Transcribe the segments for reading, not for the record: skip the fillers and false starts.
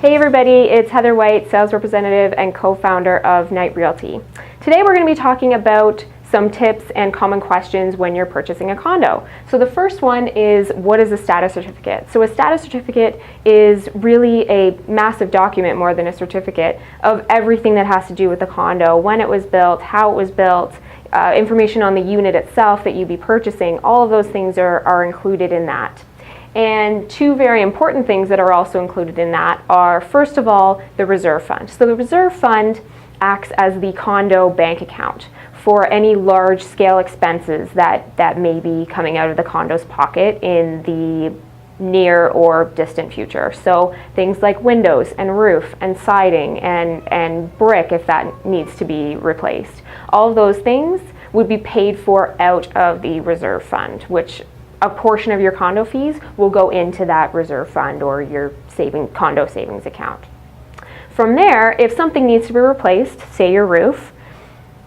Hey everybody, it's Heather Whyte, sales representative and co-founder of Knight Realty. Today we're going to be talking about some tips and common questions when you're purchasing a condo. So the first one is, what is a status certificate? So a status certificate is really a massive document, more than a certificate, of everything that has to do with the condo, when it was built, how it was built, information on the unit itself that you'd be purchasing. All of those things are included in that. And two very important things that are also included in that are, first of all, the reserve fund. So the reserve fund acts as the condo bank account for any large scale expenses that may be coming out of the condo's pocket in the near or distant future. So things like windows and roof and siding and brick, if that needs to be replaced. All of those things would be paid for out of the reserve fund, which a portion of your condo fees will go into that reserve fund or your condo savings account. From there, if something needs to be replaced, say your roof,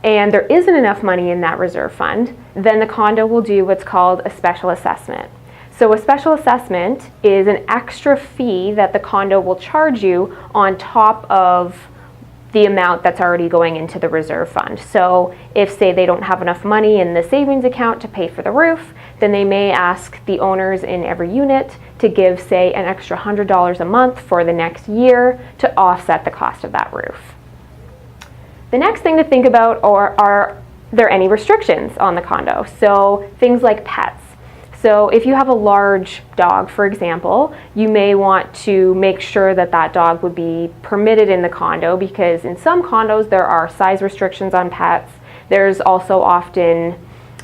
and there isn't enough money in that reserve fund, then the condo will do what's called a special assessment. So a special assessment is an extra fee that the condo will charge you on top of the amount that's already going into the reserve fund. So if, say, they don't have enough money in the savings account to pay for the roof, then they may ask the owners in every unit to give, say, an extra $100 a month for the next year to offset the cost of that roof. The next thing to think about are there any restrictions on the condo? So things like pets. So if you have a large dog, for example, you may want to make sure that that dog would be permitted in the condo, because in some condos there are size restrictions on pets. There's also often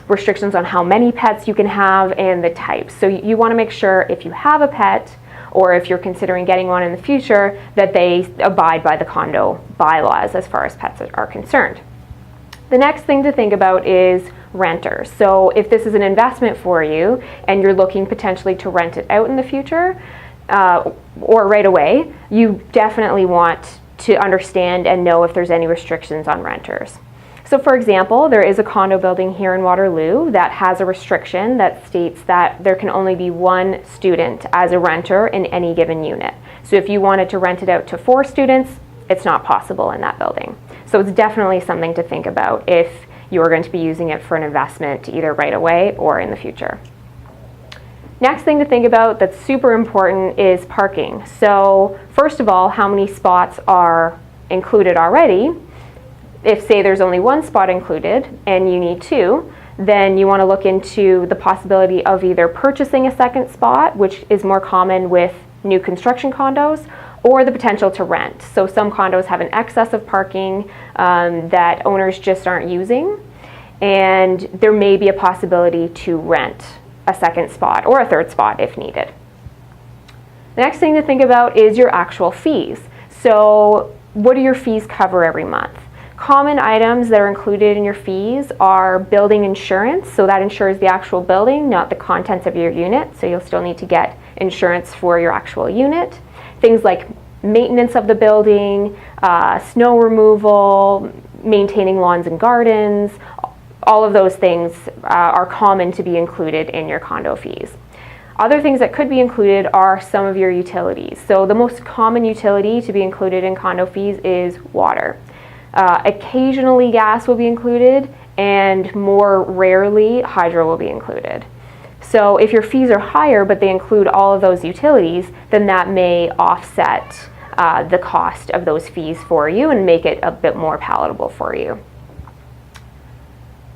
restrictions on how many pets you can have and the types. So you want to make sure, if you have a pet or if you're considering getting one in the future, that they abide by the condo bylaws as far as pets are concerned. The next thing to think about is renters. So if this is an investment for you and you're looking potentially to rent it out in the future or right away, you definitely want to understand and know if there's any restrictions on renters. So for example, there is a condo building here in Waterloo that has a restriction that states that there can only be one student as a renter in any given unit. So if you wanted to rent it out to 4 students, it's not possible in that building. So it's definitely something to think about if you're going to be using it for an investment either right away or in the future. Next thing to think about that's super important is parking. So first of all, how many spots are included already? If, say, there's only 1 spot included and you need 2, then you want to look into the possibility of either purchasing a second spot, which is more common with new construction condos, or the potential to rent. So some condos have an excess of parking that owners just aren't using, and there may be a possibility to rent a second spot or a third spot if needed. The next thing to think about is your actual fees. So what do your fees cover every month? Common items that are included in your fees are building insurance. So that insures the actual building, not the contents of your unit. So you'll still need to get insurance for your actual unit. Things like maintenance of the building, snow removal, maintaining lawns and gardens, all of those things are common to be included in your condo fees. Other things that could be included are some of your utilities. So the most common utility to be included in condo fees is water. Occasionally gas will be included, and more rarely hydro will be included. So if your fees are higher but they include all of those utilities, then that may offset the cost of those fees for you and make it a bit more palatable for you.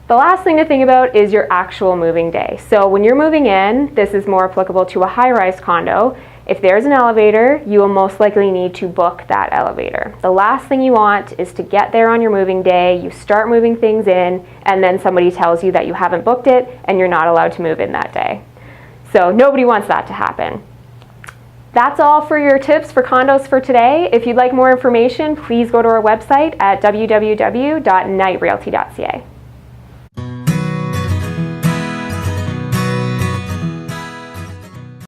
The last thing to think about is your actual moving day. So when you're moving in, this is more applicable to a high-rise condo. If there's an elevator, you will most likely need to book that elevator. The last thing you want is to get there on your moving day, you start moving things in, and then somebody tells you that you haven't booked it and you're not allowed to move in that day. So nobody wants that to happen. That's all for your tips for condos for today. If you'd like more information, please go to our website at www.knightrealty.ca.